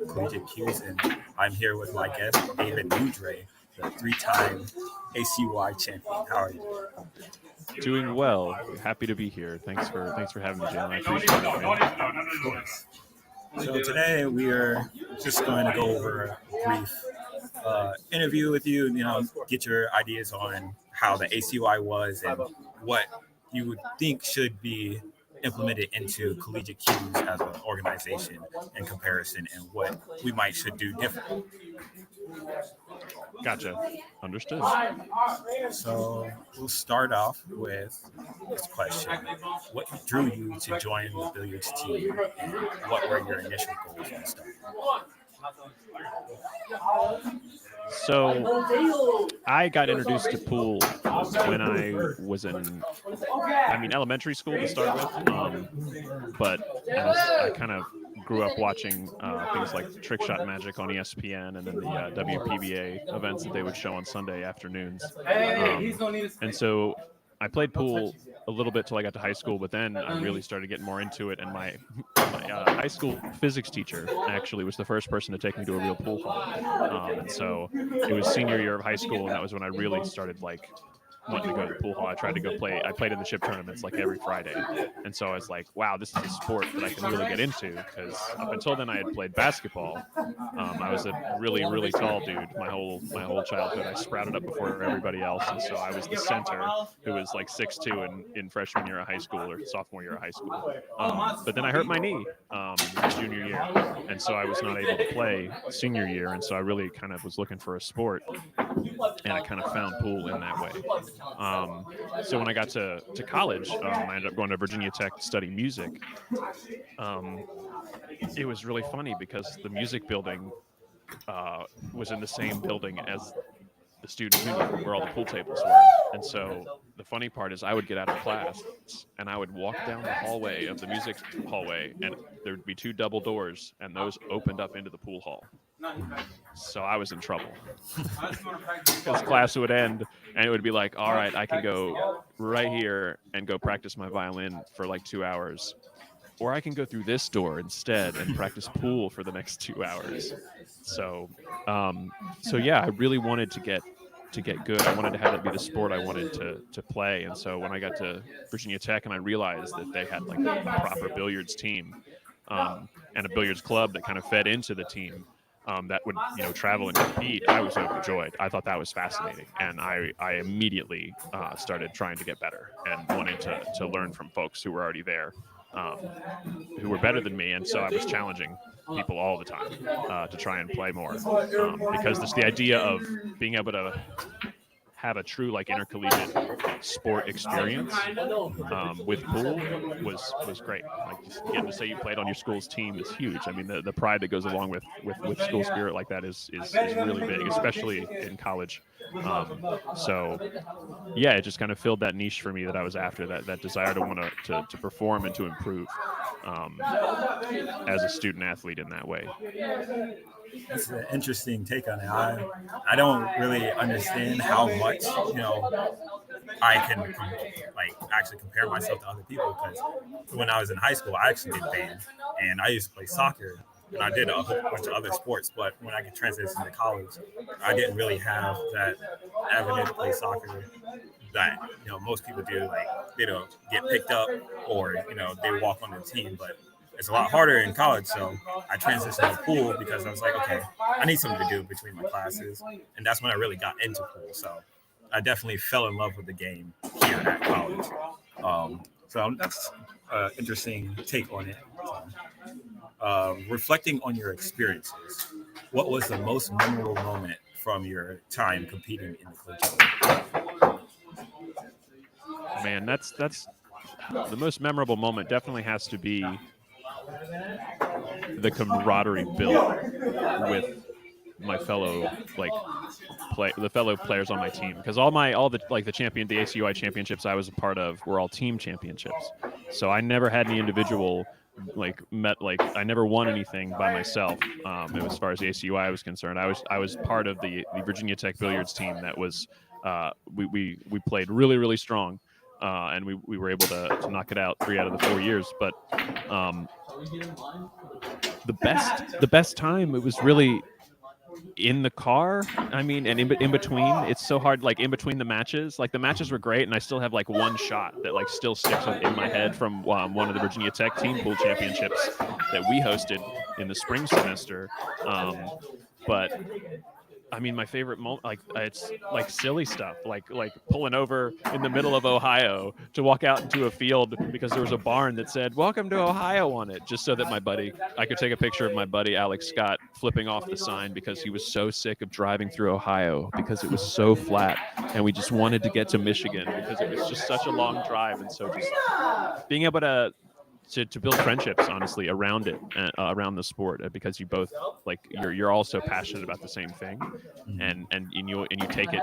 Collegiate Cues, and I'm here with my guest, David Nudre, the three-time ACUI champion. How are you? Doing well. Happy to be here. Thanks for having me, Jalen. I appreciate it, man. Of course. So today we are just going to go over a brief interview with you. Get your ideas on how the ACUI was and what you would think should be implemented into Collegiate Cues as an organization in comparison, and what we might should do differently. Gotcha. Understood. So we'll start off with this question: what drew you to join the billiards team, and what were your initial goals when starting? So I got introduced to pool when I was elementary school to start with. But I kind of grew up watching things like Trick Shot Magic on ESPN, and then the WPBA events that they would show on Sunday afternoons. And so I played pool a little bit till I got to high school, but then I really started getting more into it. And my high school physics teacher actually was the first person to take me to a real pool hall. And so it was senior year of high school, and that was when I really started wanting to go to the pool hall. I tried to go play. I played in the chip tournaments like every Friday. And so I was like, wow, this is a sport that I can really get into, because up until then I had played basketball. I was a really, really tall dude. My whole childhood, I sprouted up before everybody else. And so I was the center who was like 6'2" in freshman year of high school or sophomore year of high school. But then I hurt my knee junior year. And so I was not able to play senior year. And so I really kind of was looking for a sport. And I kind of found pool in that way. So when I got to college, I ended up going to Virginia Tech to study music. It was really funny because the music building was in the same building as the student union where all the pool tables were. And so the funny part is I would get out of class and I would walk down the hallway of the music hallway, and there would be two double doors, and those opened up into the pool hall. So I was in trouble because class would end and it would be like, all right, I can go right here and go practice my violin for like 2 hours, or I can go through this door instead and practice pool for the next 2 hours. So yeah, I really wanted to get good. I wanted to have it be the sport I wanted to play. And so when I got to Virginia Tech and I realized that they had like a proper billiards team and a billiards club that kind of fed into the team, that would travel and compete, I was overjoyed. I thought that was fascinating, and I immediately started trying to get better and wanting to learn from folks who were already there, who were better than me. And so I was challenging people all the time to try and play more, because the idea of being able to have a true intercollegiate sport experience with pool was great. Like, just getting to say you played on your school's team is huge. I mean, the pride that goes along with school spirit like that is really big, especially in college. So yeah, it just kind of filled that niche for me that I was after, that desire to want to perform and to improve as a student athlete in that way. That's an interesting take on it. I don't really understand how much I can actually compare myself to other people, because when I was in high school I actually did band and I used to play soccer and I did a whole bunch of other sports. But when I could transition to college, I didn't really have that avenue to play soccer that most people do. Like, they don't get picked up, or they walk on the team. But it's a lot harder in college, so I transitioned to pool because I was like, okay, I need something to do between my classes, and that's when I really got into pool. So I definitely fell in love with the game here at college. So that's an interesting take on it. Reflecting on your experiences, what was the most memorable moment from your time competing in the collegiate? Man, that's the most memorable moment. Definitely has to be the camaraderie built with my fellow the fellow players on my team, because all the ACUI championships I was a part of were all team championships. So I never had any individual I never won anything by myself. As far as the ACUI was concerned, I was part of the Virginia Tech billiards team that was we played really, really strong, and we were able to knock it out 3 out of the 4 years. But the best time, it was really in the car. I mean, and in between, it's so hard, like in between the matches. Like the matches were great, and I still have like one shot that like still sticks in my head from one of the Virginia Tech team pool championships that we hosted in the spring semester. But I mean, my favorite moment, like it's like silly stuff, like pulling over in the middle of Ohio to walk out into a field because there was a barn that said "Welcome to Ohio" on it, just so that I could take a picture of my buddy Alex Scott flipping off the sign because he was so sick of driving through Ohio because it was so flat, and we just wanted to get to Michigan because it was just such a long drive, and so just being able to build friendships, honestly, around it, around the sport, because you both like you're all so passionate about the same thing, and you take it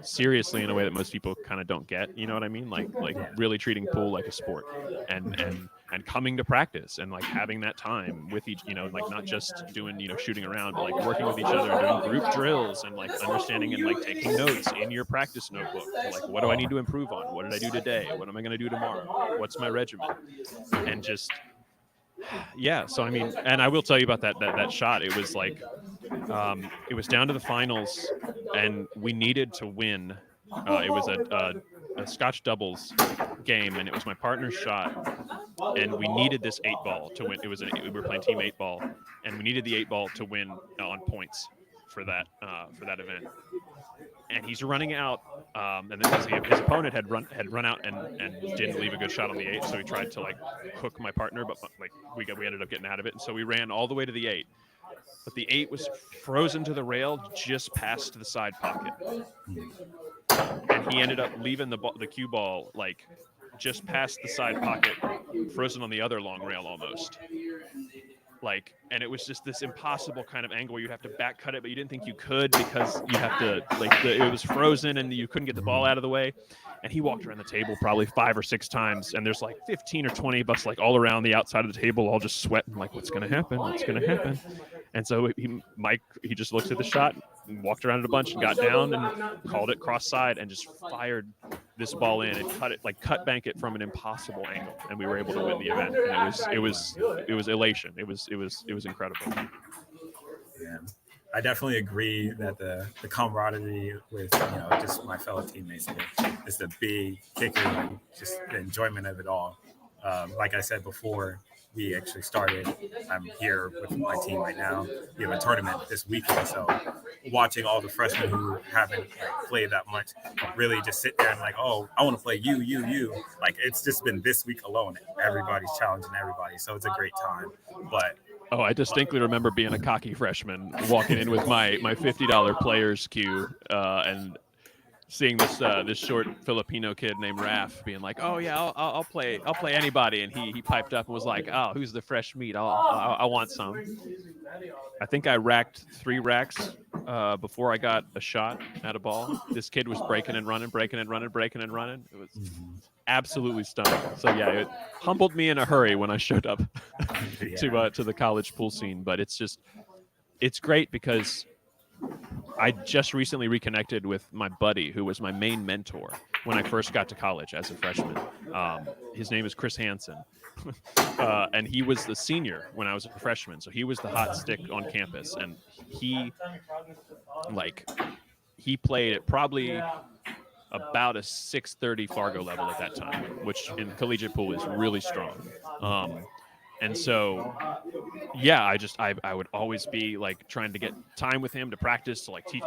seriously in a way that most people kind of don't get. You know what I mean? Like really treating pool like a sport, and coming to practice and like having that time with each, like not just doing shooting around, but like working with each other and doing group drills and like understanding and like taking notes in your practice notebook. Like, what do I need to improve on? What did I do today? What am I going to do tomorrow? What's my regimen? And just yeah, so I mean, and I will tell you about that shot. It was like it was down to the finals and we needed to win. It was a Scotch doubles game, and it was my partner's shot, and we needed this 8-ball to win. We were playing team 8-ball, and we needed the 8-ball to win on points for that event. And he's running out, and then his opponent had run out and didn't leave a good shot on the 8, so he tried to like hook my partner, but like we ended up getting out of it, and so we ran all the way to the 8. But the 8 was frozen to the rail just past the side pocket, and he ended up leaving the cue ball like just past the side pocket, frozen on the other long rail almost. Like, and it was just this impossible kind of angle where you'd have to back cut it, but you didn't think you could because you have to it was frozen and you couldn't get the ball out of the way. And he walked around the table probably 5 or 6 times, and there's like 15 or 20 of us like all around the outside of the table, all just sweating, like, what's going to happen? What's going to happen? And so Mike just looked at the shot and walked around it a bunch and got down and called it cross side and just fired this ball in and cut bank it from an impossible angle, and we were able to win the event. And it was elation. It was incredible. Yeah. I definitely agree that the camaraderie with just my fellow teammates is the big kicker, and just the enjoyment of it all. Like I said before, we actually started. I'm here with my team right now. We have a tournament this weekend, so watching all the freshmen who haven't played that much really just sit there and like, oh, I want to play you. Like, it's just been this week alone. Everybody's challenging everybody, so it's a great time. But oh, I distinctly remember being a cocky freshman walking in with my $50 players cue and seeing this short Filipino kid named Raf being like, "Oh yeah, I'll play anybody," and he piped up and was like, "Oh, who's the fresh meat? I want some." I think I racked 3 racks before I got a shot at a ball. This kid was breaking and running. It was absolutely stunning. So yeah, it humbled me in a hurry when I showed up to the college pool scene. But it's great because I just recently reconnected with my buddy who was my main mentor when I first got to college as a freshman. His name is Chris Hansen, and he was the senior when I was a freshman. So he was the hot stick on campus, and he played at probably about a 630 Fargo level at that time, which in collegiate pool is really strong. And so, yeah, I would always be like trying to get time with him to practice, to like teach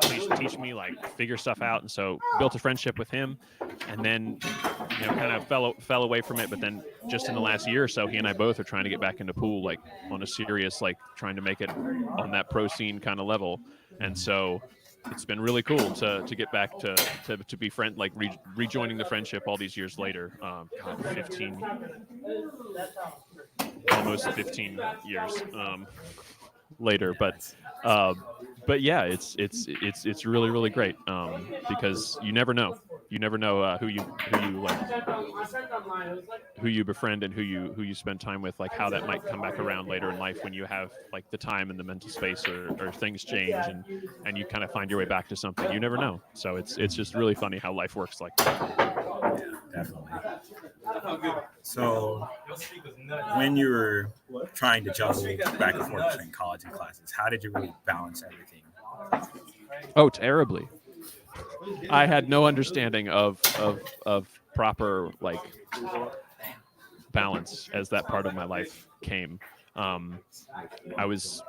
me, like figure stuff out. And so built a friendship with him, and then, kind of fell away from it. But then just in the last year or so, he and I both are trying to get back into pool, like on a serious, like trying to make it on that pro scene kind of level. And so it's been really cool to get back to be friend, like rejoining the friendship all these years later. Almost 15 years later, but yeah, it's really, really great because you never know who you befriend and who you spend time with, like how that might come back around later in life when you have like the time and the mental space or things change and you kind of find your way back to something. You never know. So it's just really funny how life works like that. Definitely. So when you were trying to juggle back and forth between college and classes, how did you really balance everything? Oh, terribly. I had no understanding of proper like balance as that part of my life came. I was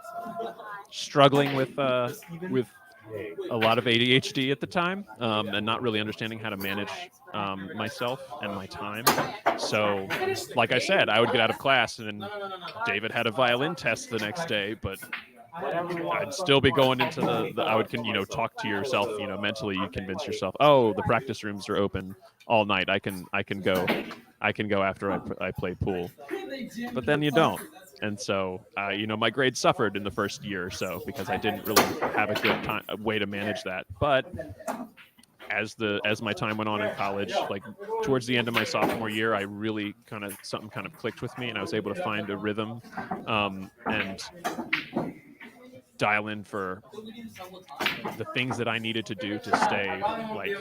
struggling with a lot of ADHD at the time, and not really understanding how to manage myself and my time. So, like I said, I would get out of class, and David had a violin test the next day, but I'd still be going into I would talk to yourself, mentally. You convince yourself, oh, the practice rooms are open all night. I can go after I play pool, but then you don't. And so, my grades suffered in the first year or so because I didn't really have a good way to manage that. But as my time went on in college, like towards the end of my sophomore year, I really something kind of clicked with me, and I was able to find a rhythm and dial in for the things that I needed to do to stay like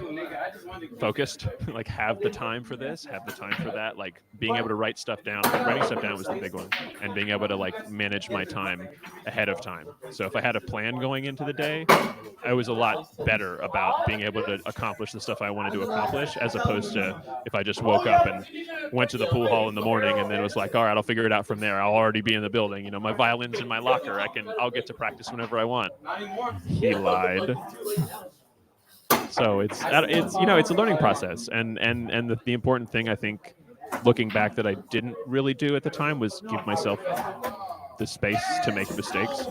focused, like have the time for this, have the time for that, like being able to write stuff down. Writing stuff down was the big one, and being able to like manage my time ahead of time. So if I had a plan going into the day, I was a lot better about being able to accomplish the stuff I wanted to accomplish, as opposed to if I just woke up and went to the pool hall in the morning and then was like, all right, I'll figure it out from there. I'll already be in the building. My violin's in my locker. I'll get to practice whenever I want. He lied. So it's a learning process, and the important thing, I think, looking back, that I didn't really do at the time was give myself the space to make mistakes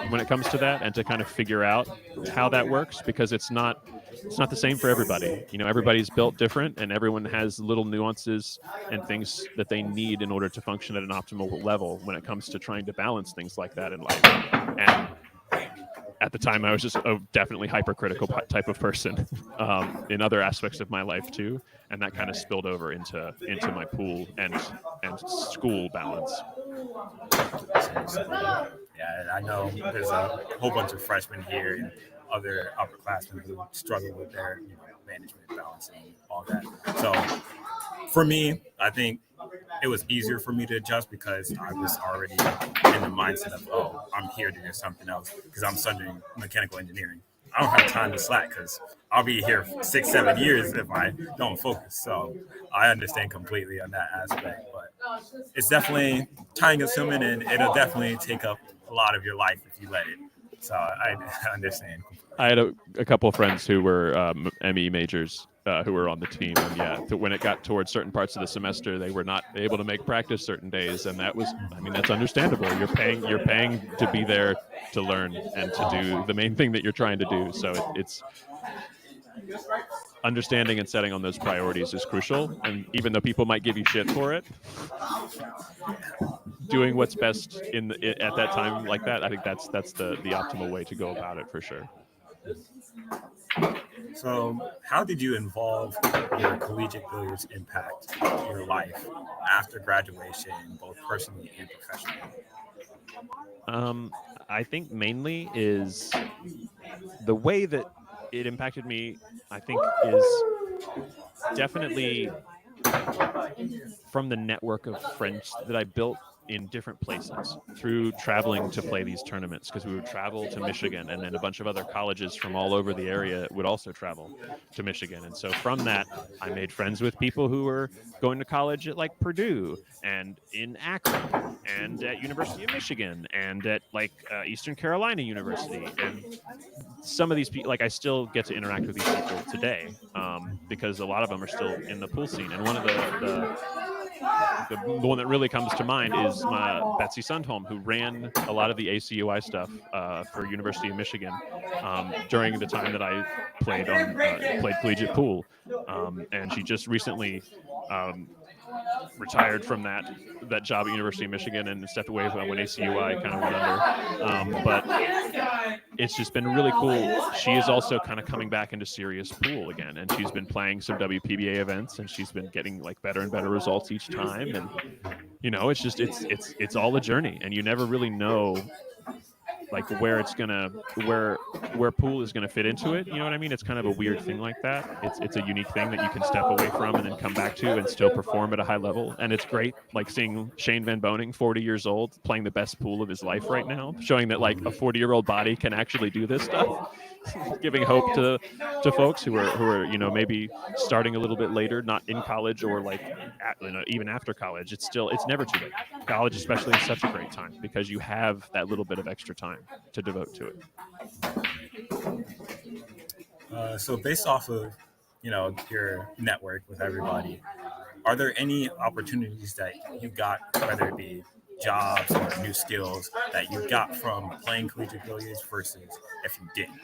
when it comes to that, and to kind of figure out how that works, because it's not the same for everybody. Everybody's built different, and everyone has little nuances and things that they need in order to function at an optimal level when it comes to trying to balance things like that in life. And at the time, I was just a definitely hypercritical type of person in other aspects of my life too, and that kind of spilled over into my pool and school balance. Yeah, I know there's a whole bunch of freshmen here and other upperclassmen who struggle with their management, balance, and all that. So for me, I think it was easier for me to adjust because I was already in the mindset of, oh, I'm here to do something else because I'm studying mechanical engineering. I don't have time to slack because I'll be here for 6-7 years if I don't focus. So I understand completely on that aspect, but it's definitely time consuming, and it'll definitely take up a lot of your life if you let it. So I understand. I had a couple of friends who were ME majors who were on the team, and when it got towards certain parts of the semester, they were not able to make practice certain days, and that's understandable. You're paying to be there to learn and to do the main thing that you're trying to do. So it's understanding and setting on those priorities is crucial. And even though people might give you shit for it, doing what's best at that time like that, I think that's the optimal way to go about it, for sure. So how did you involve your collegiate billiards impact your life after graduation, both personally and professionally? I think mainly is the way that it impacted me, I think, is definitely from the network of friends that I built in different places through traveling to play these tournaments, because we would travel to Michigan, and then a bunch of other colleges from all over the area would also travel to Michigan. And so from that, I made friends with people who were going to college at like Purdue and in Akron and at University of Michigan and at like Eastern Carolina University. And some of these people, like, I still get to interact with these people today because a lot of them are still in the pool scene. And one of the one that really comes to mind is Betsy Sundholm, who ran a lot of the ACUI stuff for University of Michigan during the time that I played collegiate pool, and she just recently retired from that job at University of Michigan and stepped away when ACUI kind of went under. But it's just been really cool. She is also kind of coming back into serious pool again, and she's been playing some WPBA events, and she's been getting like better and better results each time. And it's just it's all a journey, and you never really know like where it's gonna where pool is gonna fit into it. You know what I mean? It's kind of a weird thing like that. It's a unique thing that you can step away from and then come back to and still perform at a high level. And it's great, like seeing Shane Van Boning, 40 years old, playing the best pool of his life right now, showing that like a 40-year-old body can actually do this stuff. Giving hope to folks who are maybe starting a little bit later, not in college or like even after college. It's never too late. College especially is such a great time because you have that little bit of extra time to devote to it. So based off of your network with everybody, are there any opportunities that you got, whether it be jobs or new skills that you got from playing collegiate billiards versus if you didn't?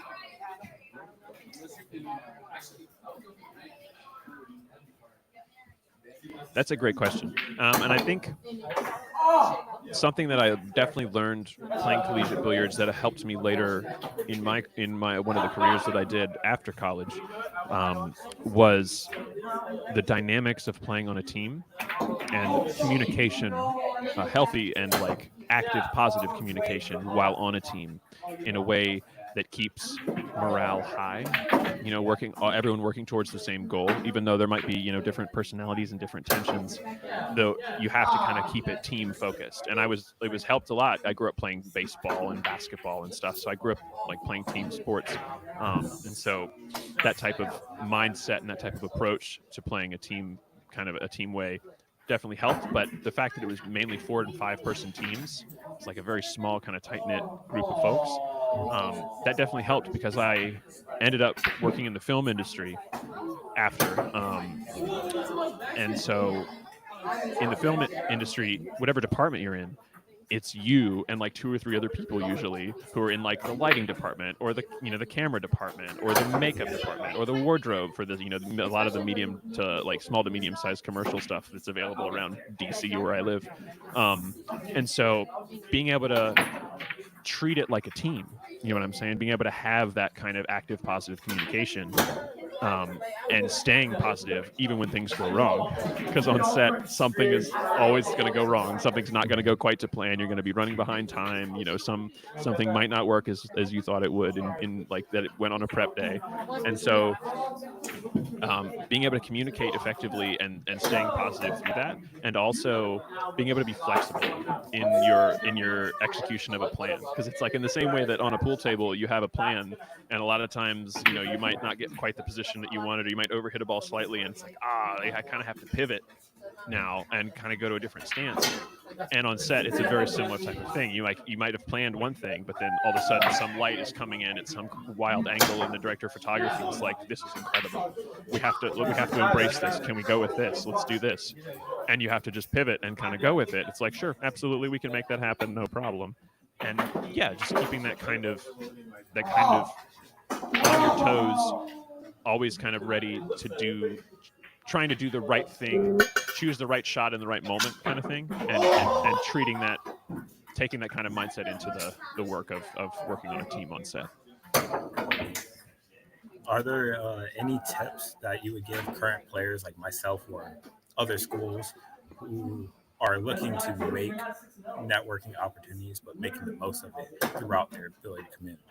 That's a great question, and I think something that I definitely learned playing collegiate billiards that helped me later in my one of the careers that I did after college was the dynamics of playing on a team and communication, healthy and like active, positive communication while on a team in a way that keeps morale high. Everyone working towards the same goal, even though there might be different personalities and different tensions. Though you have to kind of keep it team focused. And it was helped a lot. I grew up playing baseball and basketball and stuff, so I grew up like playing team sports, and so that type of mindset and that type of approach to playing a team, kind of a team way, definitely helped. But the fact that it was mainly 4 and 5 person teams, it's like a very small kind of tight knit group of folks. That definitely helped because I ended up working in the film industry after, and so in the film industry, whatever department you're in, it's you and like 2 or 3 other people usually who are in like the lighting department or the camera department or the makeup department or the wardrobe for the a lot of the medium to like small to medium sized commercial stuff that's available around DC where I live, and so being able to treat it like a team, you know what I'm saying, being able to have that kind of active positive communication, and staying positive even when things go wrong, because on set something is always going to go wrong. Something's not going to go quite to plan. You're going to be running behind time. Something might not work as you thought it would in like that it went on a prep day. And so being able to communicate effectively and staying positive through that, and also being able to be flexible in your execution of a plan, because it's like in the same way that on a pool table you have a plan, and a lot of times you might not get quite the position that you wanted, or you might overhit a ball slightly, and it's like I kind of have to pivot now and kind of go to a different stance. And on set, it's a very similar type of thing. You might have planned one thing, but then all of a sudden some light is coming in at some wild angle, and the director of photography is like, "This is incredible. We have to embrace this. Can we go with this? Let's do this." And you have to just pivot and kind of go with it. It's like, sure, absolutely, we can make that happen, no problem. And yeah, just keeping that kind of on your toes, always kind of ready to trying to do the right thing, choose the right shot in the right moment kind of thing, and taking that kind of mindset into the work of working on a team on set. Are there any tips that you would give current players like myself or other schools who are looking to make networking opportunities but making the most of it throughout their billiard community?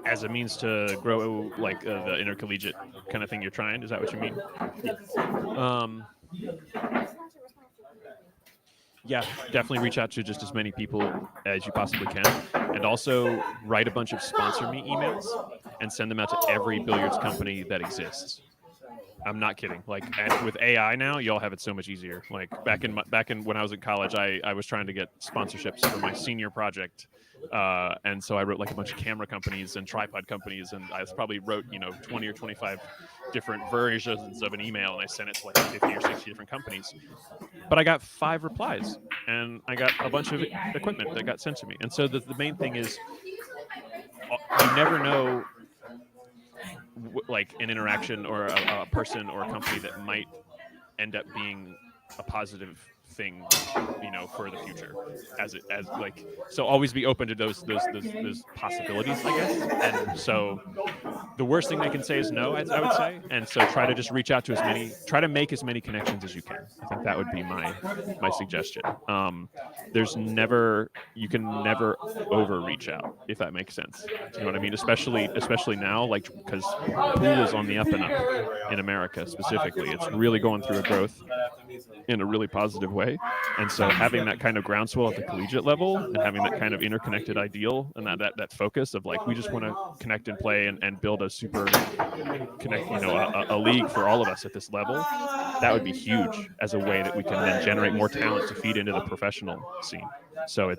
As a means to grow, like the intercollegiate kind of thing you're trying? Is that what you mean? Yeah, definitely reach out to just as many people as you possibly can, and also write a bunch of sponsor me emails and send them out to every billiards company that exists. I'm not kidding. Like with AI now, y'all have it so much easier. Like back in when I was in college, I was trying to get sponsorships for my senior project, and so I wrote like a bunch of camera companies and tripod companies, and I probably wrote 20 or 25 different versions of an email, and I sent it to like 50 or 60 different companies. But I got 5 replies, and I got a bunch of equipment that got sent to me. And so the main thing is, you never know, like an interaction or a person or a company that might end up being a positive thing, for the future, as like, so always be open to those possibilities, I guess. And so the worst thing they can say is no, I would say. And so try to just reach out to try to make as many connections as you can. I think that would be my suggestion. You can never overreach out, if that makes sense. You know what I mean? Especially now, like, because pool is on the up and up in America specifically. It's really going through a growth in a really positive way. And so having that kind of groundswell at the collegiate level and having that kind of interconnected ideal and that focus of like, we just want to connect and play and build a super a league for all of us at this level, that would be huge as a way that we can then generate more talent to feed into the professional scene. So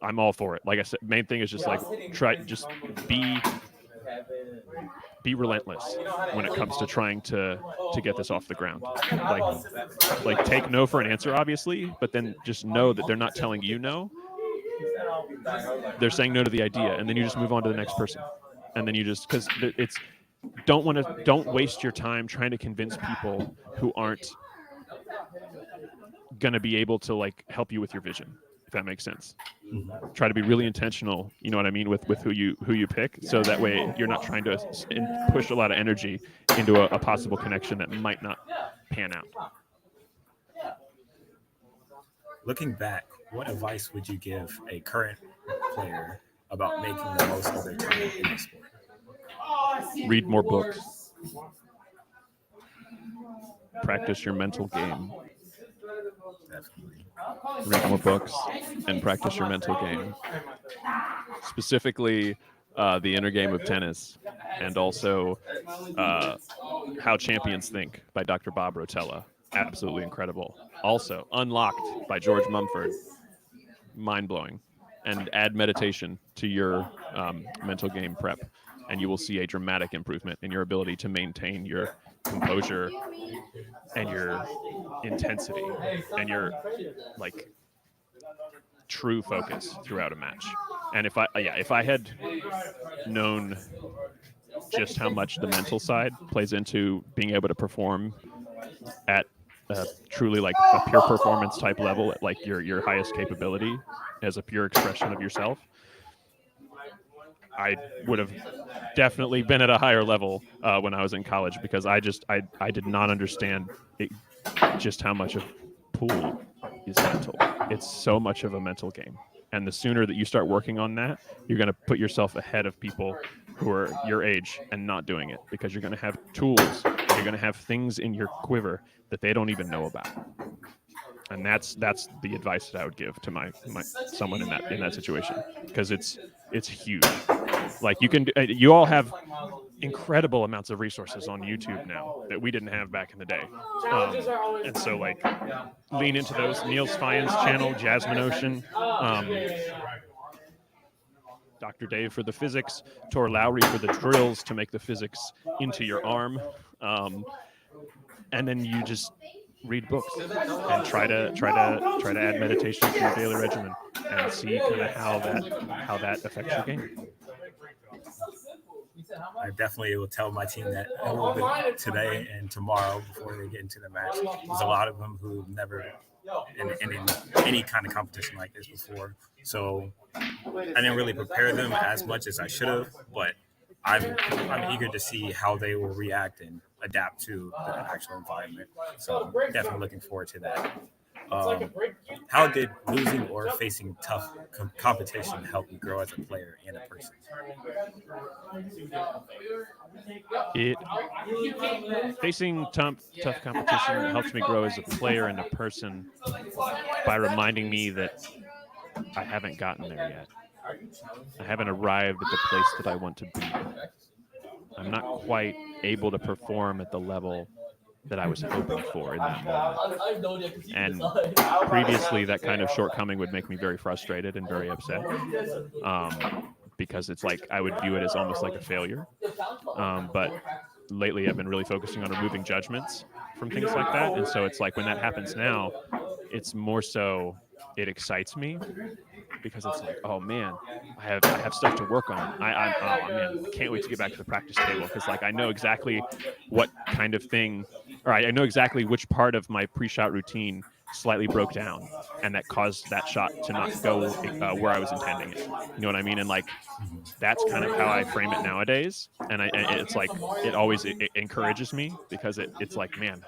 I'm all for it. Like I said, main thing is just like be relentless when it comes to trying to get this off the ground. Like take no for an answer, obviously, but then just know that they're not telling you no. They're saying no to the idea, and then you just move on to the next person. And then you just, because don't waste your time trying to convince people who aren't going to be able to like help you with your vision, if that makes sense. Mm-hmm. Try to be really intentional, you know what I mean, with who you pick, so that way you're not trying to push a lot of energy into a possible connection that might not pan out. Looking back, what advice would you give a current player about making the most of their time in the sport? Read more books. Practice your mental game. Definitely. Read more books and practice your mental game. Specifically, the inner game of tennis, and also How Champions Think by Dr. Bob Rotella. Absolutely incredible. Also, Unlocked by George Mumford. Mind-blowing. And add meditation to your mental game prep, and you will see a dramatic improvement in your ability to maintain your composure and your intensity and your like true focus throughout a match. And if I had known just how much the mental side plays into being able to perform at truly like a pure performance type level, at like your highest capability as a pure expression of yourself, I would have definitely been at a higher level when I was in college, because I did not understand just how much of pool is mental. It's so much of a mental game. And the sooner that you start working on that, you're going to put yourself ahead of people who are your age and not doing it, because you're going to have tools, you're going to have things in your quiver that they don't even know about. And that's the advice that I would give to my someone in that situation, because it's huge. Like you all have incredible amounts of resources on YouTube now that we didn't have back in the day. And so like lean into those. Neil Spion's channel, Jasmine Ocean, Dr. Dave for the physics, Tor Lowry for the drills to make the physics into your arm. And then you just read books and try to add meditation to your daily regimen and see kind of how that affects your game. I definitely will tell my team that a little bit today and tomorrow before they get into the match. There's a lot of them who never in any kind of competition like this before, so I didn't really prepare them as much as I should have, but I'm eager to see how they will react and adapt to the actual environment. So definitely looking forward to that. How did losing or facing tough competition help you grow as a player and a person? Facing tough competition helps me grow as a player and a person by reminding me that I haven't gotten there yet. I haven't arrived at the place that I want to be. I'm not quite able to perform at the level that I was hoping for in that moment. And previously, that kind of shortcoming would make me very frustrated and very upset, because it's like I would view it as almost like a failure. But lately, I've been really focusing on removing judgments from things like that. And so it's like when that happens now, it's more so it excites me, because it's like, oh man, I have stuff to work on. I can't wait to get back to the practice table, because like I know exactly what kind of thing or I know exactly which part of my pre-shot routine slightly broke down, and that caused that shot to not go where I was intending it. You know what I mean? And like, that's kind of how I frame it nowadays. And it's like, it always it encourages me, because it's like, man,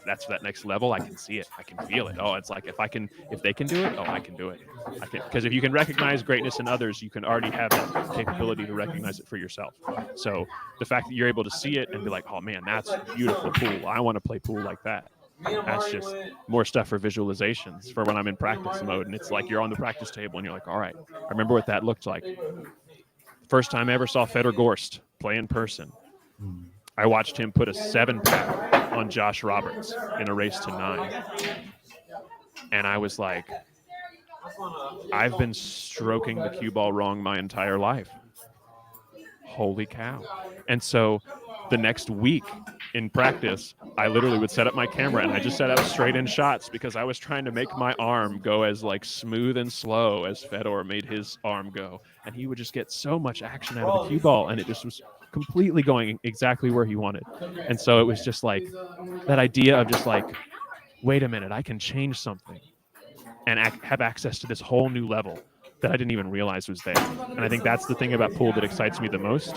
that's that next level. I can see it. I can feel it. Oh, it's like, if they can do it, oh, I can do it. I can, because if you can recognize greatness in others, you can already have that capability to recognize it for yourself. So the fact that you're able to see it and be like, oh man, that's beautiful pool. I want to play pool like that. That's just more stuff for visualizations for when I'm in practice mode. And it's like, you're on the practice table and you're like, all right, I remember what that looked like. First time I ever saw Fedor Gorst play in person, I watched him put a 7-pack on Josh Roberts in a race to 9. And I was like, I've been stroking the cue ball wrong my entire life. Holy cow. And so the next week in practice, I literally would set up my camera and I just set up straight in shots, because I was trying to make my arm go as like smooth and slow as Fedor made his arm go. And he would just get so much action out of the cue ball, and it just was completely going exactly where he wanted. And so it was just like that idea of just like, wait a minute, I can change something and have access to this whole new level that I didn't even realize was there. And I think that's the thing about pool that excites me the most,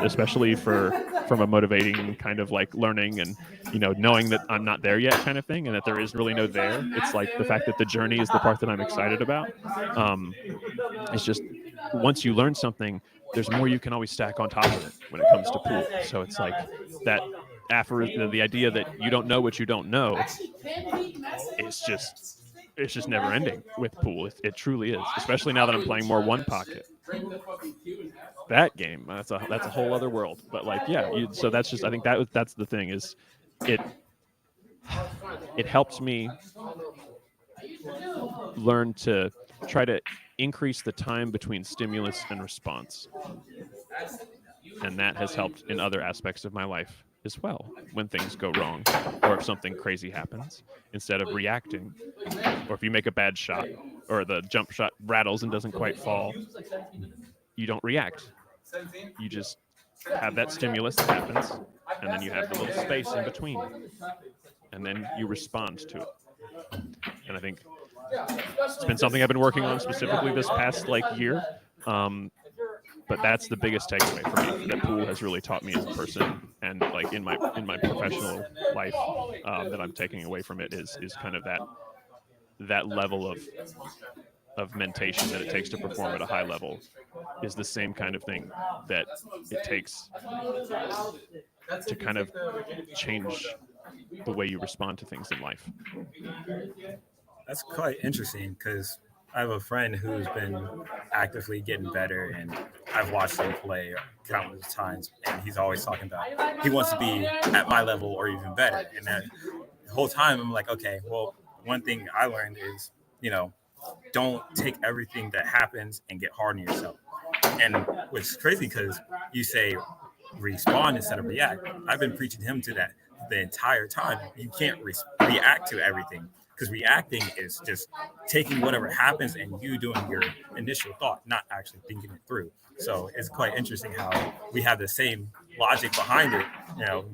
especially from a motivating kind of like learning and, you know, knowing that I'm not there yet kind of thing, and that there is really no there. It's like the fact that the journey is the part that I'm excited about. It's just, once you learn something, there's more you can always stack on top of it when it comes to pool. So it's like that the idea that you don't know what you don't know, it's just never ending with pool. It truly is, especially now that I'm playing more one pocket. That game, that's a whole other world. But like, yeah, so that's just, I think that's the thing, is it helps me learn to try to increase the time between stimulus and response. And that has helped in other aspects of my life as well, when things go wrong, or if something crazy happens. Instead of reacting, or if you make a bad shot, or the jump shot rattles and doesn't quite fall, you don't react. You just have that stimulus that happens, and then you have the little space in between, and then you respond to it. And I think it's been something I've been working on specifically this past like year. But that's the biggest takeaway for me that pool has really taught me as a person, and like in my professional life, that I'm taking away from it is kind of that level of mentation that it takes to perform at a high level is the same kind of thing that it takes to kind of change the way you respond to things in life. That's quite interesting, because I have a friend who's been actively getting better, and I've watched him play countless times, and he's always talking about he wants to be at my level or even better. And that the whole time I'm like, okay, well, one thing I learned is, don't take everything that happens and get hard on yourself. And which is crazy, because you say respond instead of react. I've been preaching him to that the entire time. You can't react to everything, because reacting is just taking whatever happens and you doing your initial thought, not actually thinking it through. So it's quite interesting how we have the same logic behind it,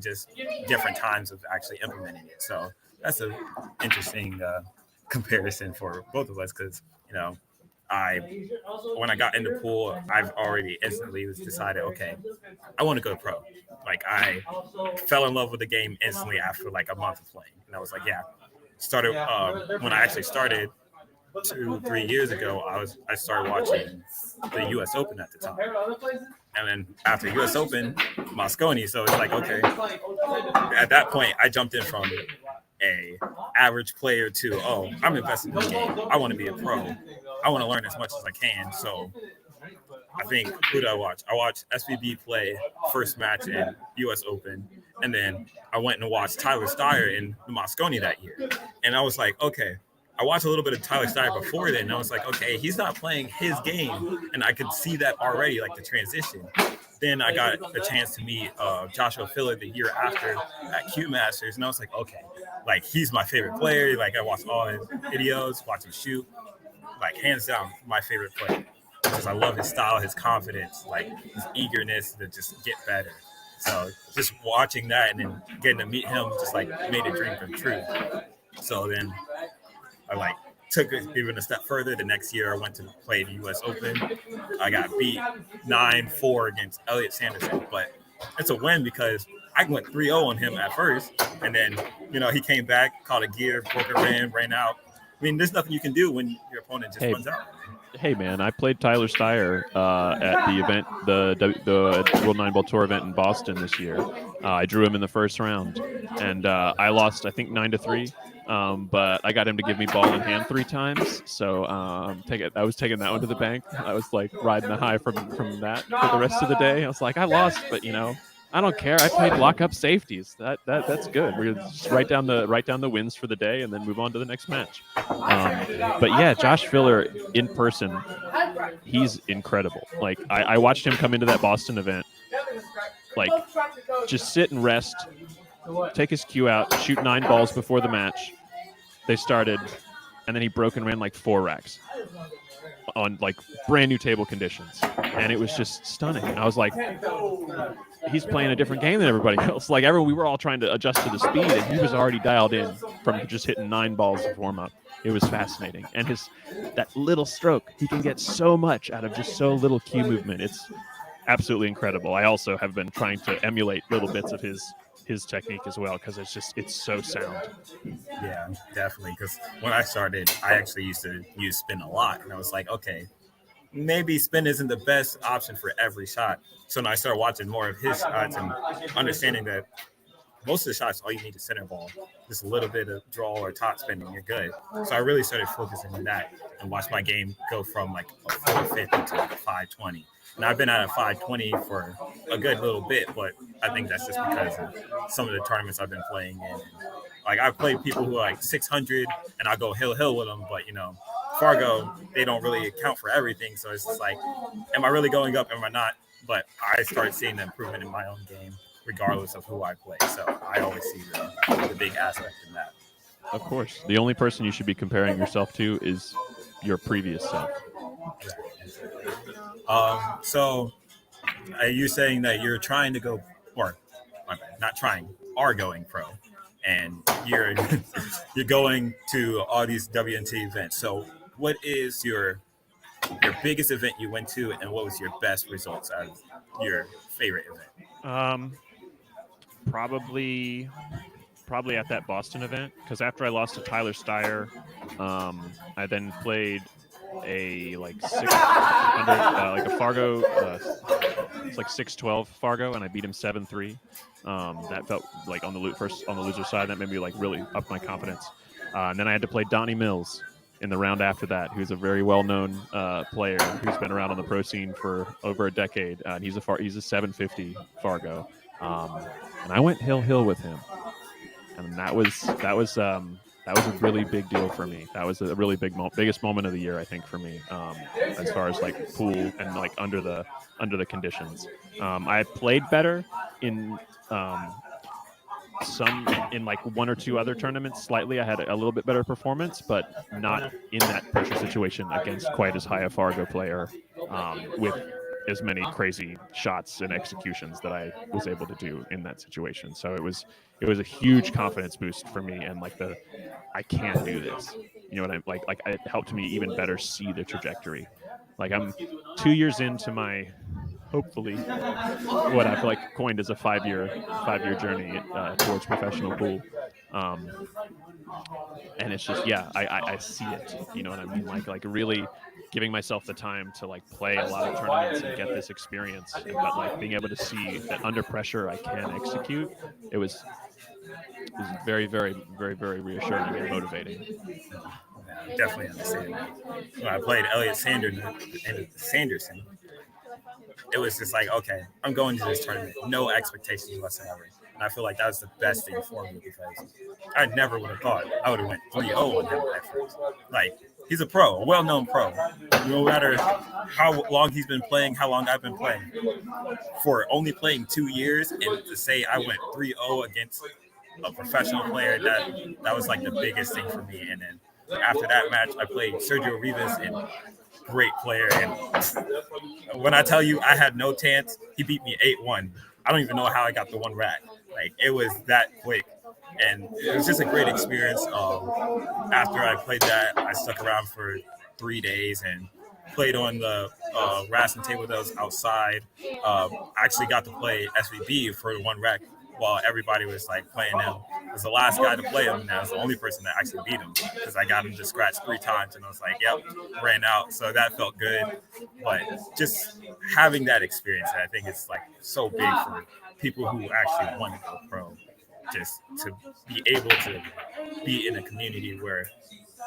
just different times of actually implementing it. So that's an interesting comparison for both of us, because when I got into pool, I've already instantly was decided, okay, I want to go pro. Like, I fell in love with the game instantly after like a month of playing, and I was like, yeah. Started when I actually started 2-3 years ago. I started watching the U.S. Open at the time, and then after U.S. Open, Mosconi. So it's like, okay, at that point, I jumped in from a average player to, I'm invested in the game. I want to be a pro. I want to learn as much as I can. So I think, who did I watch? I watched SVB play first match in U.S. Open, and then I went and watched Tyler Steyer in the Mosconi that year. And I was like, okay, I watched a little bit of Tyler Steyer before then, and I was like, okay, he's not playing his game, and I could see that already, like the transition. Then I got a chance to meet Joshua Filler the year after at Q Masters, and I was like, okay, like, he's my favorite player. Like, I watched all his videos, watch him shoot. Like, hands down, my favorite player, because I love his style, his confidence, like his eagerness to just get better. So just watching that and then getting to meet him just like made a dream come true. So then I like took it even a step further. The next year I went to play the U.S. Open. I got beat 9-4 against Elliot Sanderson, but it's a win because I went 3-0 on him at first, and then he came back, caught a gear, broke a ran out. I mean, there's nothing you can do when your opponent just runs out. Hey man, I played Tyler Steyer at the event, the World 9 Ball Tour event in Boston this year. I drew him in the first round, and I lost, I think 9-3. But I got him to give me ball in hand 3 times. So I was taking that one to the bank. I was like riding the high from that for the rest of the day. I was like, I lost, but I don't care. I played lock-up safeties. That's good. We're just write down the wins for the day and then move on to the next match. But yeah, Josh Filler in person, he's incredible. Like I watched him come into that Boston event, like just sit and rest, take his cue out, shoot 9 balls before the match. They started, and then he broke and ran like 4 racks on like brand new table conditions, and it was just stunning. And I was like, he's playing a different game than everybody else. Like we were all trying to adjust to the speed, and he was already dialed in from just hitting 9 balls of warm up. It was fascinating, and that little stroke, he can get so much out of just so little cue movement. It's absolutely incredible. I also have been trying to emulate little bits of his technique as well, because it's so sound. Yeah, definitely. Because when I started, I actually used to use spin a lot, and I was like, okay, maybe spin isn't the best option for every shot. So when I started watching more of his shots and understanding that most of the shots, all you need is center ball, just a little bit of draw or top spin, and you're good. So I really started focusing on that and watched my game go from like a 450 to like a 520. And I've been at a 520 for a good little bit, but I think that's just because of some of the tournaments I've been playing in. Like I've played people who are like 600, and I go hill with them, but Fargo, they don't really account for everything. So it's just like, am I really going up? Am I not? But I started seeing the improvement in my own game, regardless of who I play. So I always see the big aspect in that. Of course. The only person you should be comparing yourself to is your previous self. So are you saying that you're trying to go, or not trying, are going pro, and you're going to all these WNT events? So what is your biggest event you went to, and what was your best results out of your favorite event? Probably at that Boston event, because after I lost to Tyler Steyer, I then played a like 600 like a Fargo, it's like 612 Fargo, and I beat him 7-3. That felt like on the loser side, that made me like really up my confidence. And then I had to play Donnie Mills in the round after that, who's a very well-known player who's been around on the pro scene for over a decade. And he's a 750 Fargo, and I went hill with him, and that was a really big deal for me. That was a really biggest moment of the year, I think, for me, as far as like pool and like under the conditions. I had played better in in like 1 or 2 other tournaments. Slightly, I had a little bit better performance, but not in that pressure situation against quite as high a Fargo player with as many crazy shots and executions that I was able to do in that situation. So it was a huge confidence boost for me, and like I can do this. You know what I'm like it helped me even better see the trajectory. Like I'm 2 years into my, hopefully, what I feel like coined as a 5-year journey towards professional pool. And it's just, I see it. You know what I mean? Like really giving myself the time to like play a lot of tournaments and get this experience, but like being able to see that under pressure I can execute. It was very, very, very, very reassuring and motivating. Yeah, definitely understand that. When I played Elliot Sanderson, it was just like, okay, I'm going to this tournament, no expectations whatsoever. And I feel like that was the best thing for me, because I never would have thought I would have went 3-0 on him at first. Like, he's a pro, a well-known pro. No matter how long he's been playing, how long I've been playing. For only playing 2 years, and to say I went 3-0 against a professional player, that was like the biggest thing for me. And then after that match, I played Sergio Rivas, and great player. And when I tell you I had no chance, he beat me 8-1. I don't even know how I got the one rack. Like, it was that quick. And it was just a great experience. After I played that, I stuck around for 3 days and played on the Raskin table that was outside. I actually got to play SVB for the one rack while everybody was like playing him. I was the last guy to play him, and I was the only person that actually beat him because I got him to scratch 3 times, and I was like, yep, ran out. So that felt good. But just having that experience, I think it's like so big for people who actually want to go pro. Just to be able to be in a community where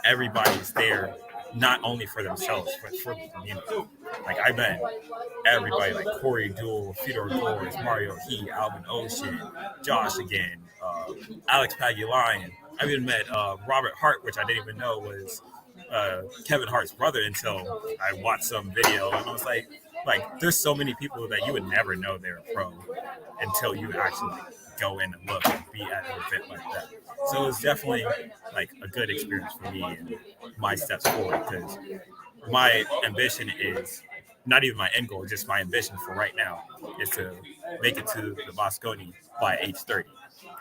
everybody's there, not only for themselves, but for the community. Like, I met everybody, like Corey Duel, Fedor Gores, Mario He, Alvin Ocean, Josh again, Alex Pagulayan. I even met Robert Hart, which I didn't even know was Kevin Hart's brother until I watched some video, and I was like, there's so many people that you would never know they're pro until you actually go in and look and be at an event like that. So it was definitely like a good experience for me and my steps forward, because my ambition is not even my end goal, just my ambition for right now is to make it to the Moscone by age 30,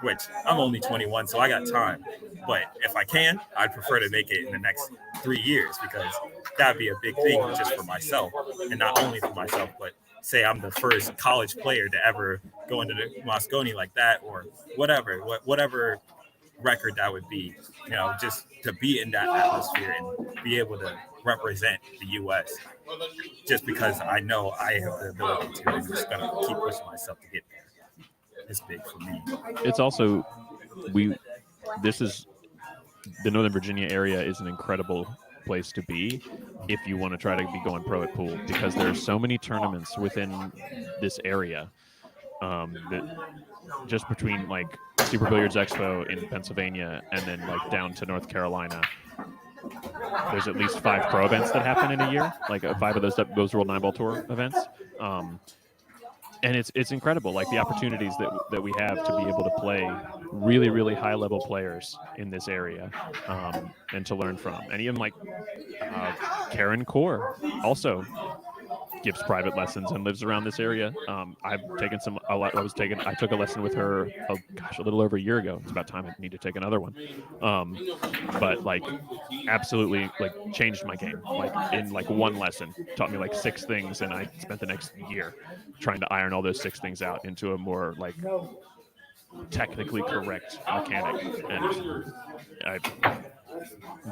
which I'm only 21, so I got time. But if I can, I'd prefer to make it in the next 3 years, because that'd be a big thing just for myself, and not only for myself, but say I'm the first college player to ever go into the Moscone like that, or whatever record that would be, just to be in that atmosphere and be able to represent the U.S. just because I know I have the ability to, and I'm just gonna keep pushing myself to get there. It's big for me. It's also the Northern Virginia area is an incredible place to be if you want to try to be going pro at pool, because there's so many tournaments within this area that just between like Super Billiards Expo in Pennsylvania and then like down to North Carolina, there's at least 5 pro events that happen in a year, like 5 of those World 9-Ball Tour events. And it's incredible, like the opportunities that we have to be able to play really, really high level players in this area, and to learn from. And even like Karen Kaur also gives private lessons and lives around this area. I took a lesson with her, a little over a year ago. It's about time I need to take another one. But like absolutely like changed my game. Like in like one lesson, taught me like 6 things, and I spent the next year trying to iron all those 6 things out into a more like technically correct mechanic. And I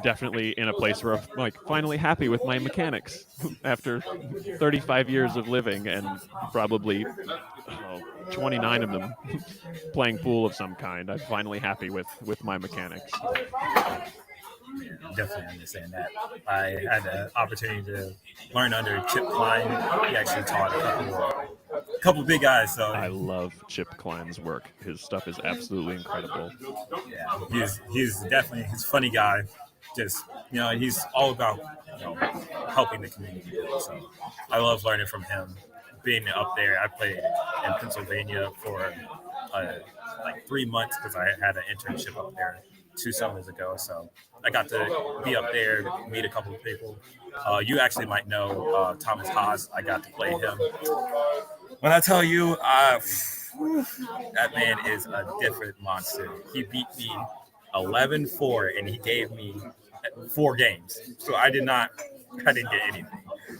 definitely in a place where I'm like finally happy with my mechanics after 35 years of living and probably 29 of them playing pool of some kind. I'm finally happy with my mechanics. Definitely understand that. I had the opportunity to learn under Chip Klein. He actually taught a couple big guys. So I love Chip Klein's work. His stuff is absolutely incredible. Yeah, he's definitely a funny guy. Just he's all about helping the community. So I love learning from him. Being up there, I played in Pennsylvania for like 3 months because I had an internship up there 2 summers ago. So I got to be up there, meet a couple of people. You actually might know Thomas Haas. I got to play him. When I tell you, that man is a different monster. He beat me 11-4, and he gave me 4 games. So I didn't get anything.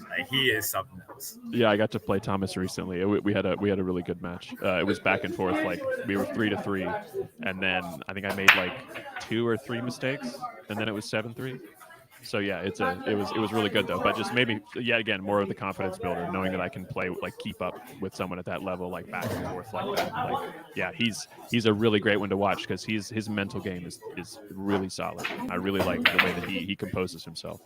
Like, he is something else. Yeah, I got to play Thomas recently. We had a really good match. It was back and forth. Like we were 3-3, and then I think I made like 2 or 3 mistakes, and then it was 7-3. So yeah, it was really good though. But just maybe yet again more of the confidence builder, knowing that I can play like keep up with someone at that level, like back and forth like that. Like yeah, he's a really great one to watch because his mental game is really solid. I really like the way that he composes himself.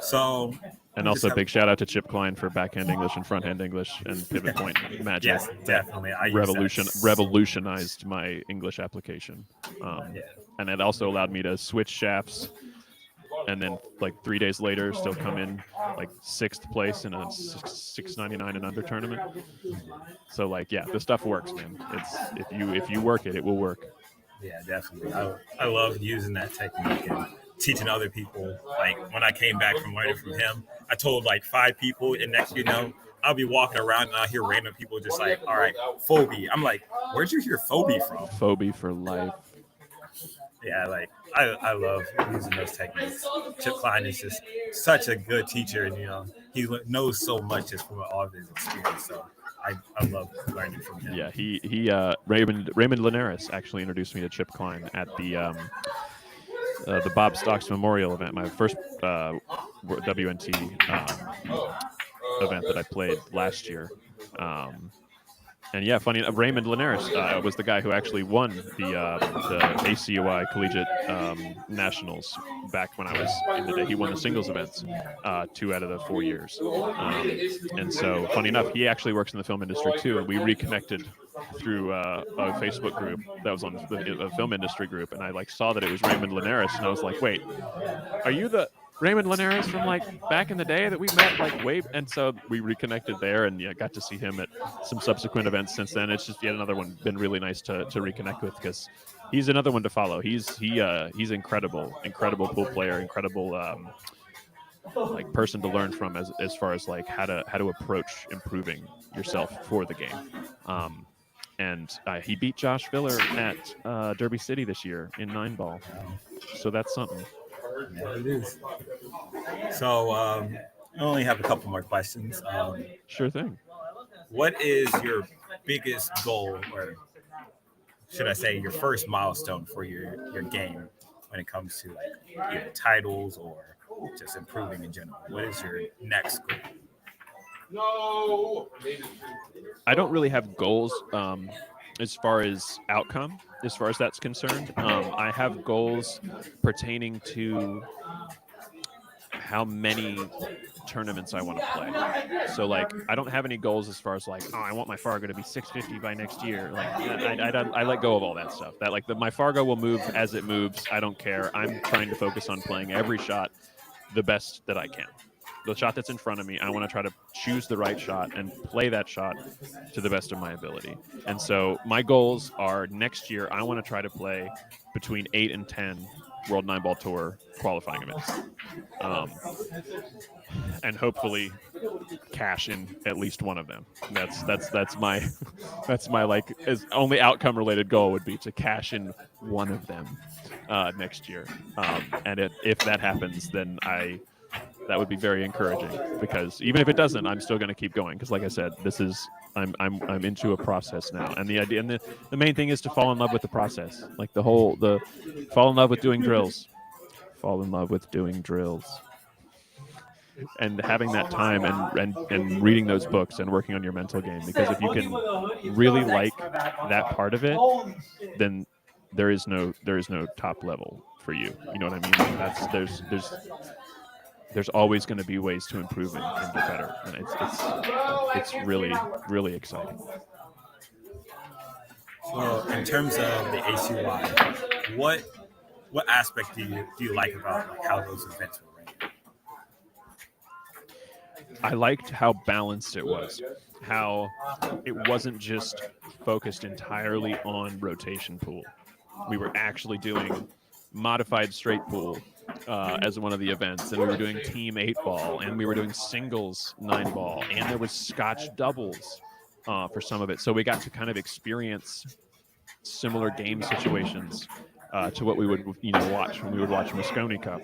So, and also big shout out to Chip Klein for backhand English and fronthand English and pivot point magic. Yes, definitely. I revolutionized my English application. And it also allowed me to switch shafts, and then like 3 days later, still come in like 6th place in a 699 and under tournament. So like, yeah, the stuff works, man. It's if you work it, it will work. Yeah, definitely. I love using that technique and teaching other people. Like when I came back from learning from him, I told like 5 people, and next I'll be walking around and I hear random people just like, all right, Phobie. I'm like, where'd you hear Phobie from? Phobie for life. Yeah, like I love using those techniques. Chip Klein is just such a good teacher, and he knows so much just from all of his experience. So I love learning from him. Yeah, he Raymond Linares actually introduced me to Chip Klein at the Bob Stocks Memorial event, my first WNT event that I played last year. And yeah, funny enough, Raymond Linares was the guy who actually won the ACUI Collegiate Nationals back when I was in the day. He won the singles events 2 out of the 4 years. And so, funny enough, he actually works in the film industry too. And we reconnected through a Facebook group that was on the film industry group. And I saw that it was Raymond Linares. And I was like, wait, are you the Raymond Linares from back in the day that we met way? And so we reconnected there, and got to see him at some subsequent events since then. It's just yet another one been really nice to reconnect with, because he's another one to follow. He's incredible pool player, incredible person to learn from as far as how to approach improving yourself for the game. And he beat Josh Filler at Derby City this year in 9-ball, so that's something. Yeah, it is. So I only have a couple more questions. Sure thing. What is your biggest goal, or should I say your first milestone for your game when it comes to either titles or just improving in general? What is your next goal? No. I don't really have goals as far as outcome, as far as that's concerned. I have goals pertaining to how many tournaments I want to play. So I don't have any goals as far as I want my Fargo to be 650 by next year. I let go of all that stuff. That my Fargo will move as it moves. I don't care. I'm trying to focus on playing every shot the best that I can. The shot that's in front of me, I want to try to choose the right shot and play that shot to the best of my ability. And so my goals are next year, I want to try to play between 8 and 10 World 9-Ball Tour qualifying events. And hopefully cash in at least one of them. That's my as only outcome related goal would be to cash in one of them next year. And if that happens, then that would be very encouraging, because even if it doesn't, I'm still going to keep going, because like I said, I'm into a process now, and the idea and the main thing is to fall in love with the process, the fall in love with doing drills, and having that time and reading those books and working on your mental game, because if you can really like that part of it, then there is no top level for you. You know what I mean? There's always going to be ways to improve and get better, and it's really, really exciting. Well, in terms of the ACUI, what aspect do you like about how those events were ran? I liked how balanced it was, how it wasn't just focused entirely on rotation pool. We were actually doing modified straight pool as one of the events, and we were doing team 8-ball, and we were doing singles 9-ball, and there was Scotch doubles for some of it. So we got to kind of experience similar game situations to what we would watch when we would watch Moscone Cup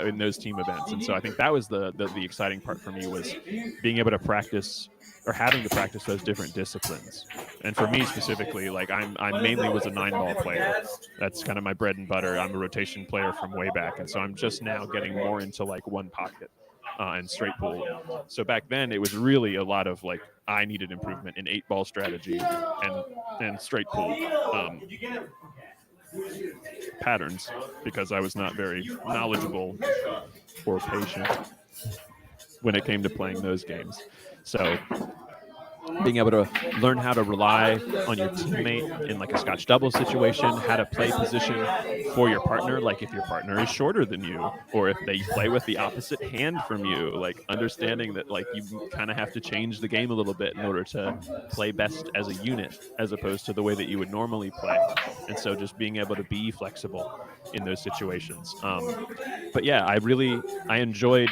in those team events. And so I think that was the exciting part for me, was being able to practice, or having to practice, those different disciplines. And for me specifically, I mainly was a 9-ball player. That's kind of my bread and butter. I'm a rotation player from way back, and so I'm just now getting more into one pocket and straight pool. So back then it was really a lot of I needed improvement in 8-ball strategy and straight pool patterns, because I was not very knowledgeable or patient when it came to playing those games. So being able to learn how to rely on your teammate in a Scotch double situation, how to play position for your partner, if your partner is shorter than you, or if they play with the opposite hand from you, understanding that you kind of have to change the game a little bit in order to play best as a unit, as opposed to the way that you would normally play. And so just being able to be flexible in those situations. But yeah, I enjoyed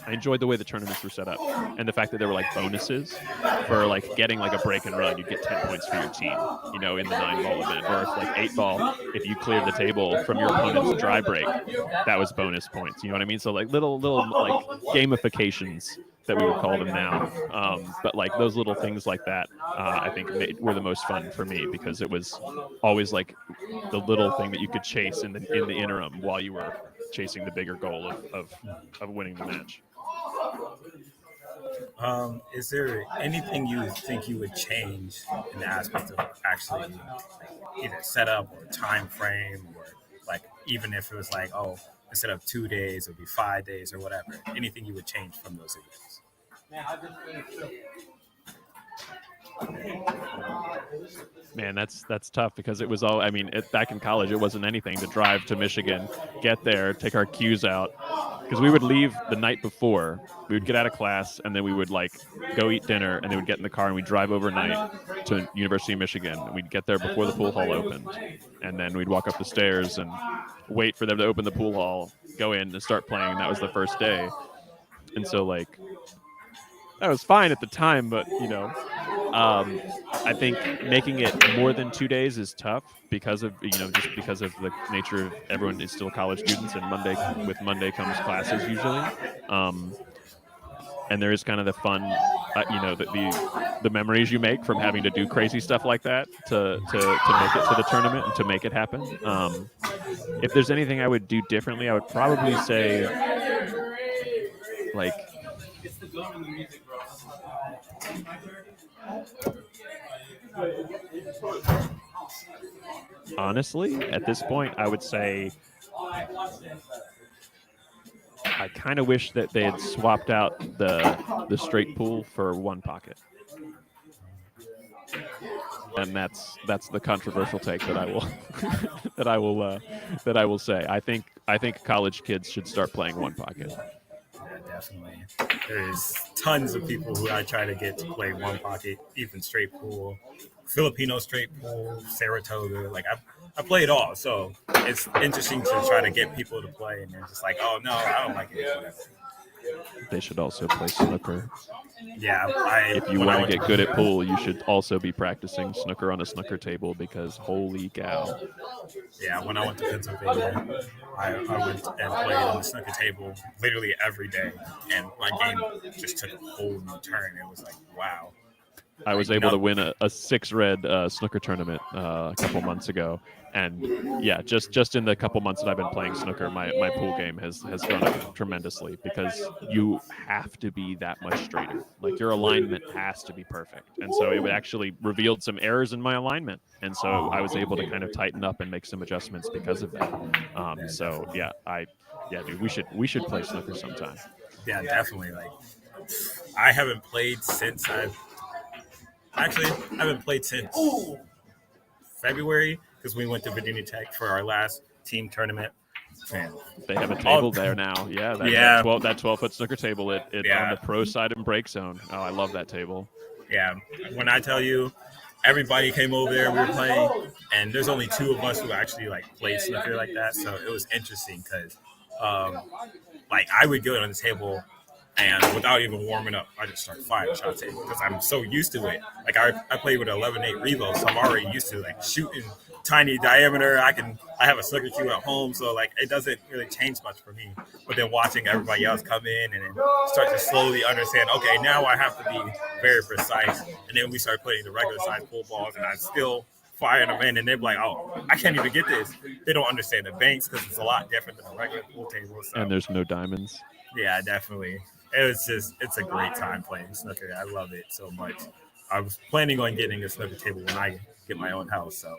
I enjoyed the way the tournaments were set up, and the fact that there were like bonuses for like getting like a break and run. You get 10 points for your team, you know, in the 9-ball event, or if like 8-ball, if you cleared the table from your opponent's dry break, that was bonus points. You know what I mean? So like little like gamifications that we would call them now. But like those little things like that, I think were the most fun for me, because it was always like the little thing that you could chase in the interim while you were chasing the bigger goal of winning the match. Is there anything you think you would change in the aspect of actually either setup or time frame, or like even if it was like, oh, instead of 2 days, it would be 5 days or whatever? Anything you would change from those events? Man, that's tough, because it was all. I mean, back in college, it wasn't anything to drive to Michigan, get there, take our cues out, because we would leave the night before. We would get out of class, and then we would like go eat dinner, and then we'd get in the car and we'd drive overnight to University of Michigan. And we'd get there before the pool hall opened, and then we'd walk up the stairs and wait for them to open the pool hall, go in and start playing. And that was the first day. And so like that was fine at the time, but you know, I think making it more than 2 days is tough, because of, you know, just because of the nature of everyone is still college students, and Monday comes classes usually. And there is kind of the fun, you know, the memories you make from having to do crazy stuff like that to make it to the tournament and to make it happen. If there's anything I would do differently, I would probably say, like, honestly, at this point, I would say I kind of wish that they had swapped out the straight pool for one pocket. And that's the controversial take that I will that I will say. I think college kids should start playing one pocket. Yeah, definitely. There's tons of people who I try to get to play one pocket, even straight pool, Filipino straight pool, Saratoga. Like I play it all, so it's interesting to try to get people to play, and they're just like, oh no, I don't like it. They should also play snooker. Yeah, if you want to get good at pool, you should also be practicing snooker on a snooker table, because holy cow. Yeah, when I went to Pennsylvania, I went and played on the snooker table literally every day, and my game just took a whole new turn. It was like, wow. I was able to win a 6-red snooker tournament a couple months ago. And yeah, just in the couple months that I've been playing snooker, my pool game has gone up tremendously, because you have to be that much straighter. Like your alignment has to be perfect. And so it actually revealed some errors in my alignment. And so I was able to kind of tighten up and make some adjustments because of that. So yeah, dude, we should play snooker sometime. Yeah, definitely. Like I haven't played since February, because we went to Virginia Tech for our last team tournament. Man. They have a table there now. Yeah, that 12-foot snooker table on the pro side and break zone. Oh, I love that table. Yeah, when I tell you, everybody came over there, we were playing, and there's only 2 of us who actually like play snooker like that. So it was interesting, because like I would go on the table, and without even warming up, I just start firing shots at it, because I'm so used to it. Like I play with an 11-8 Revo, so I'm already used to like shooting tiny diameter. I have a snooker cue at home, so like it doesn't really change much for me. But then watching everybody else come in and then start to slowly understand, okay, now I have to be very precise. And then we start putting the regular size pool balls, and I'm still firing them in, and they're like, oh, I can't even get this. They don't understand the banks, because it's a lot different than a regular pool table. So. And there's no diamonds. Yeah, definitely. It's a great time playing snooker. I love it so much. I was planning on getting a snooker table when I get my own house. So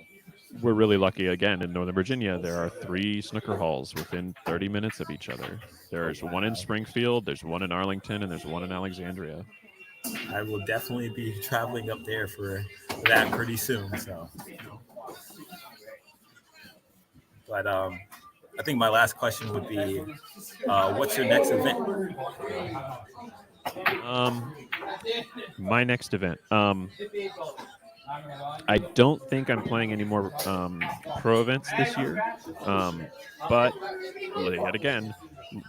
we're really lucky. Again, in Northern Virginia, there are 3 snooker halls within 30 minutes of each other. There's one in Springfield, there's one in Arlington, and there's one in Alexandria. I will definitely be traveling up there for that pretty soon. So, but I think my last question would be, what's your next event? My next event. I don't think I'm playing any more pro events this year. But yet again,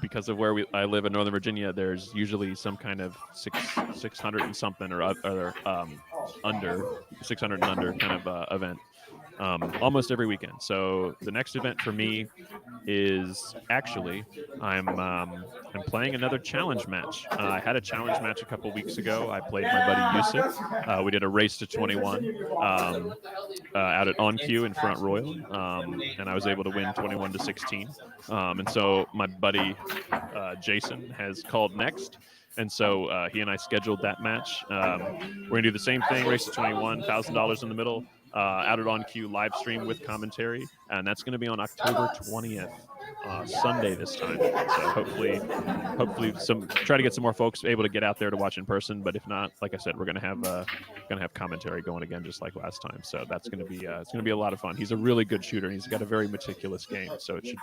because of where I live in Northern Virginia, there's usually some kind of 600 and something or other under 600 and under kind of event almost every weekend. So the next event for me is actually I'm playing another challenge match. I had a challenge match a couple weeks ago. I played my buddy Yusuf. We did a race to 21 out at ACUI in Front Royal, and I was able to win 21-16. And so my buddy Jason has called next. And so he and I scheduled that match. We're gonna do the same thing, race to 21, $1,000 in the middle, out at ACUI live stream with commentary, and that's gonna be on October 20th, Sunday this time. So hopefully try to get some more folks able to get out there to watch in person. But if not, like I said, we're gonna have commentary going again just like last time. So that's gonna be it's gonna be a lot of fun. He's a really good shooter, and he's got a very meticulous game. So it should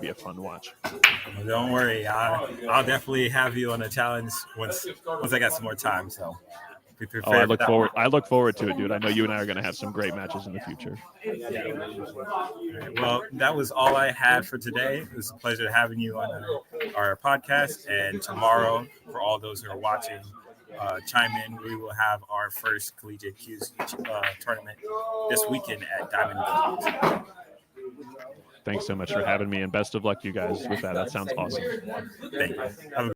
be a fun watch. Well, don't worry, I'll definitely have you on a challenge once I got some more time. So be prepared. Oh, I look forward to it, dude. I know you and I are gonna have some great matches in the future. Well, that was all I had for today. It was a pleasure having you on our podcast. And tomorrow, for all those who are watching, chime in. We will have our first Collegiate Q's tournament this weekend at Diamond Games. Thanks so much for having me, and best of luck to you guys with that. That sounds awesome. Thank you. Have a